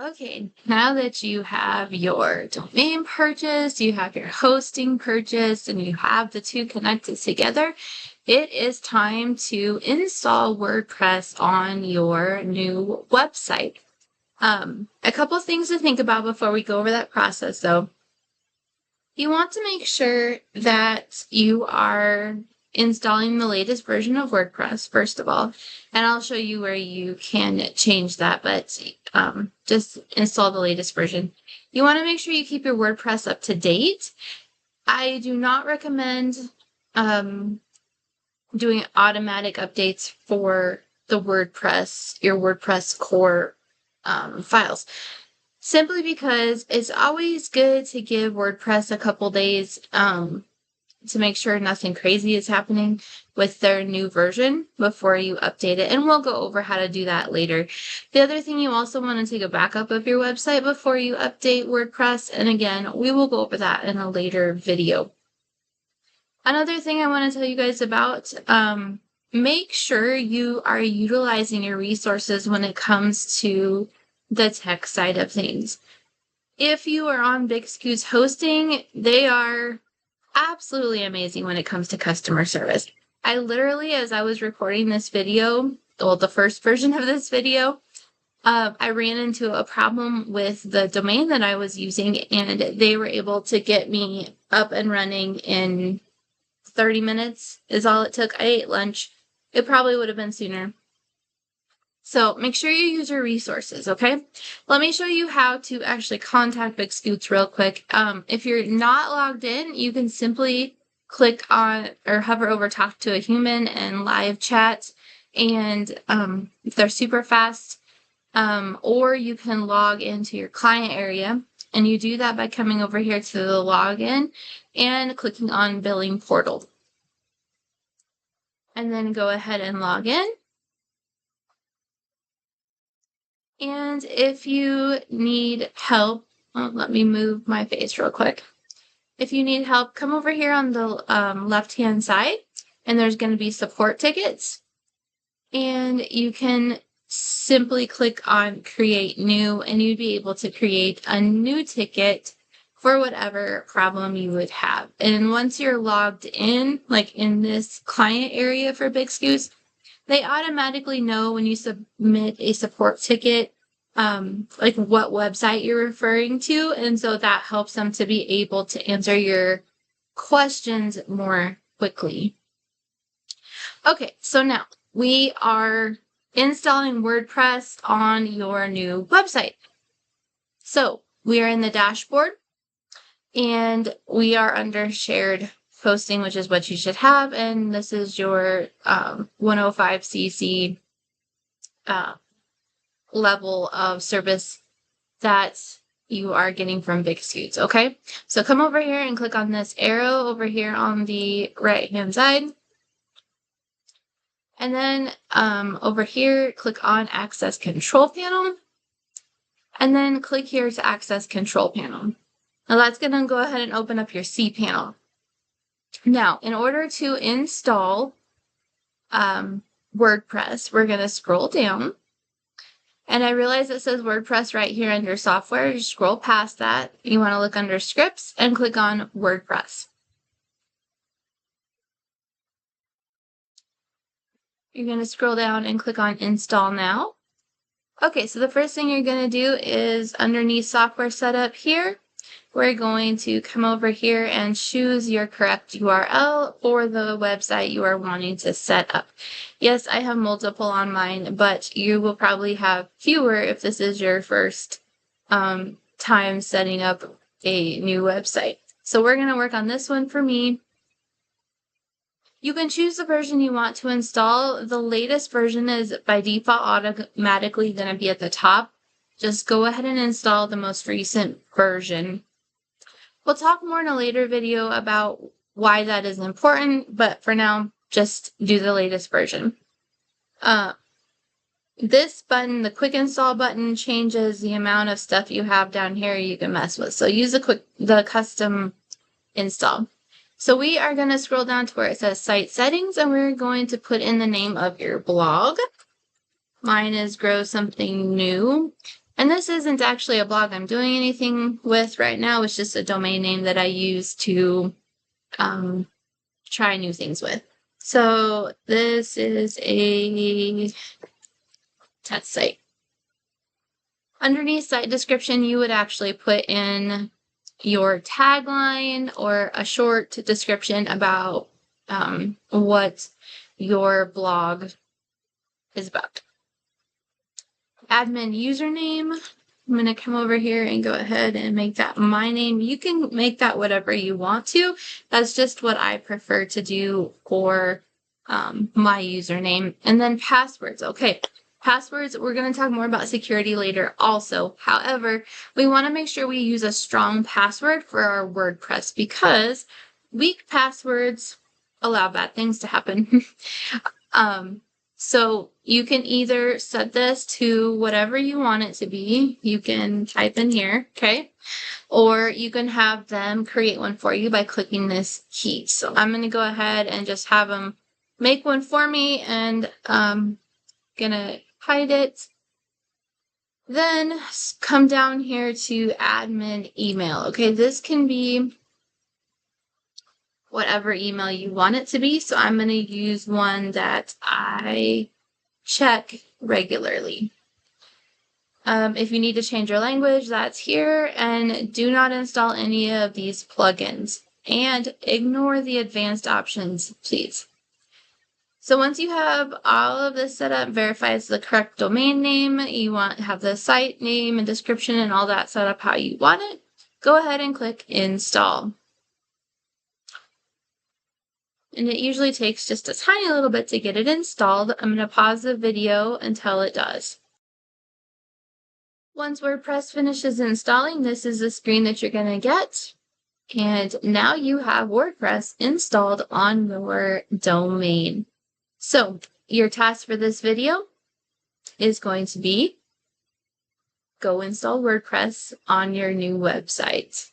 Okay, now that you have your domain purchased, you have your hosting purchased, and you have the two connected together, it is time to install WordPress on your new website. A couple things to think about before we go over that process, though. You want to make sure that you are installing the latest version of WordPress, first of all, and I'll show you where you can change that, but just install the latest version. You want to make sure you keep your WordPress up to date. I do not recommend doing automatic updates for the WordPress, your WordPress core files. Simply because it's always good to give WordPress a couple days to make sure nothing crazy is happening with their new version before you update it. And we'll go over how to do that later. The other thing, you also want to take a backup of your website before you update WordPress. And again, we will go over that in a later video. Another thing I want to tell you guys about, make sure you are utilizing your resources when it comes to the tech side of things. If you are on Big Scoot's hosting, they are absolutely amazing when it comes to customer service. I literally, as I was recording this video, well, the first version of this video, I ran into a problem with the domain that I was using, and they were able to get me up and running in 30 minutes is all it took. I ate lunch. It probably would have been sooner. So make sure you use your resources, okay? Let me show you how to actually contact Big Scoots real quick. If you're not logged in, you can simply click on or hover over Talk to a Human and live chat, and they're super fast. Or you can log into your client area, and you do that by coming over here to the login and clicking on Billing Portal. And then go ahead and log in. And if you need help, let me move my face real quick. If you need help, come over here on the left-hand side, and there's going to be support tickets. And you can simply click on create new, and you'd be able to create a new ticket for whatever problem you would have. And once you're logged in, like in this client area for Big Scoots, they automatically know when you submit a support ticket, like what website you're referring to. And so that helps them to be able to answer your questions more quickly. Okay, so now we are installing WordPress on your new website. So we are in the dashboard, and we are under shared hosting, which is what you should have, and this is your 105cc level of service that you are getting from Big Scoots, okay? So come over here and click on this arrow over here on the right-hand side. And then over here, click on Access Control Panel. And then click here to access Control Panel. Now that's going to go ahead and open up your cPanel. Now, in order to install WordPress, we're going to scroll down. And I realize it says WordPress right here under software. You scroll past that. You want to look under scripts and click on WordPress. You're going to scroll down and click on install now. Okay, so the first thing you're going to do is underneath software setup here, we're going to come over here and choose your correct URL for the website you are wanting to set up. Yes, I have multiple on mine, but you will probably have fewer if this is your first time setting up a new website. So we're going to work on this one for me. You can choose the version you want to install. The latest version is by default automatically going to be at the top. Just go ahead and install the most recent version. We'll talk more in a later video about why that is important, but for now, just do the latest version. This button, the quick install button, changes the amount of stuff you have down here you can mess with. So use the custom install. So we are going to scroll down to where it says site settings, and we're going to put in the name of your blog. Mine is Grow Something New. And this isn't actually a blog I'm doing anything with right now. It's just a domain name that I use to try new things with. So this is a test site. Underneath site description, you would actually put in your tagline or a short description about what your blog is about. Admin username. I'm going to come over here and go ahead and make that my name. You can make that whatever you want to. That's just what I prefer to do for my username. And then passwords. Okay, passwords, we're going to talk more about security later also. However, we want to make sure we use a strong password for our WordPress because weak passwords allow bad things to happen. So you can either set this to whatever you want it to be. You can type in here, okay? Or you can have them create one for you by clicking this key. So I'm going to go ahead and just have them make one for me, and I'm going to hide it. Then come down here to admin email. Okay, this can be whatever email you want it to be. So I'm going to use one that I check regularly. If you need to change your language, that's here. And do not install any of these plugins. And ignore the advanced options, please. So once you have all of this set up, verify it's the correct domain name, you want to have the site name and description and all that set up how you want it, go ahead and click install. And it usually takes just a tiny little bit to get it installed. I'm going to pause the video until it does. Once WordPress finishes installing, this is the screen that you're going to get. And now you have WordPress installed on your domain. So your task for this video is going to be go install WordPress on your new website.